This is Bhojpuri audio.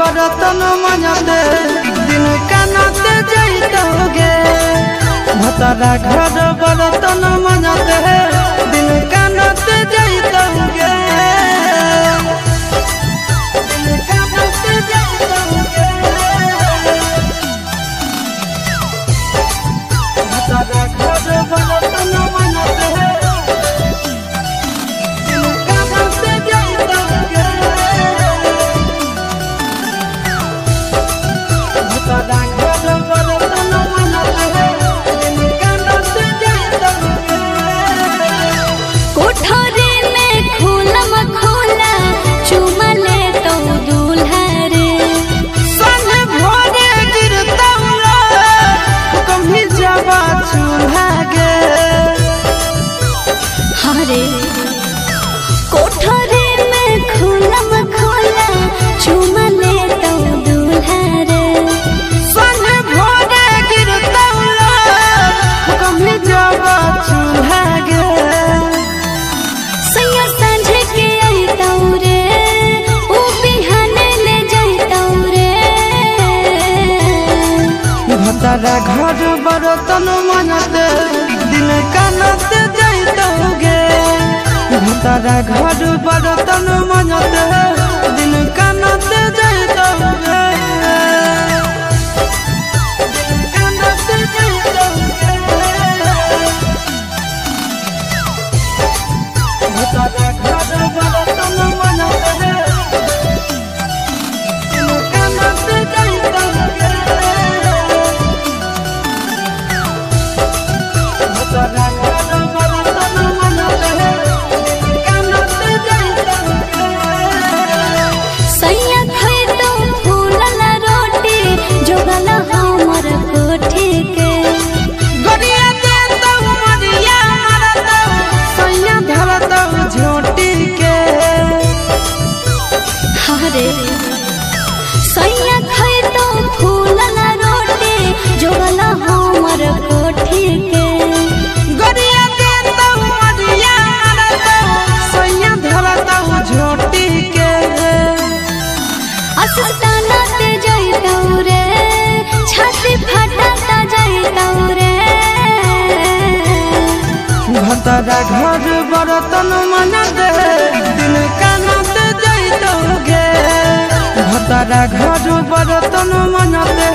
बर्तन मजते दिन कानते जैतोगे भतरा घर बर्तन मजते दिन कानते जैतोगे कोठरी में खुलम खोला चुमा ले तो दूल्हा रे सन भोरे गिरतौला कभी जावा चूल्हा गे सैया सांझ के अइतौ रे उ बिहाने ले जइतौ रे भतरा घर बर्तन मजते दिन कानते जैतोगे भतरा घर बर्तन मजते दिन कानते जैतोगे भतरा घर बर्तन मजते दिन कानते जैतोगे भतरा घर बर्तन मजते सैया खइतौ फूलल रोटी जोगल हमर कोठी के गरिया देतौ मरिया मरतौ सैया धरतौ झोटी के हरे सैया खइतौ फूलल रोटी जोगल हमर कोठी के गरिया देतौ मरिया मरतौ सैया धरतौ झोटी के अस्ताना ते जइतौ रे छाती फटाता जइतौ रे भतरा घर बर्तन मजते दिन कानते जैतोगे भतरा घर बर्तन मजते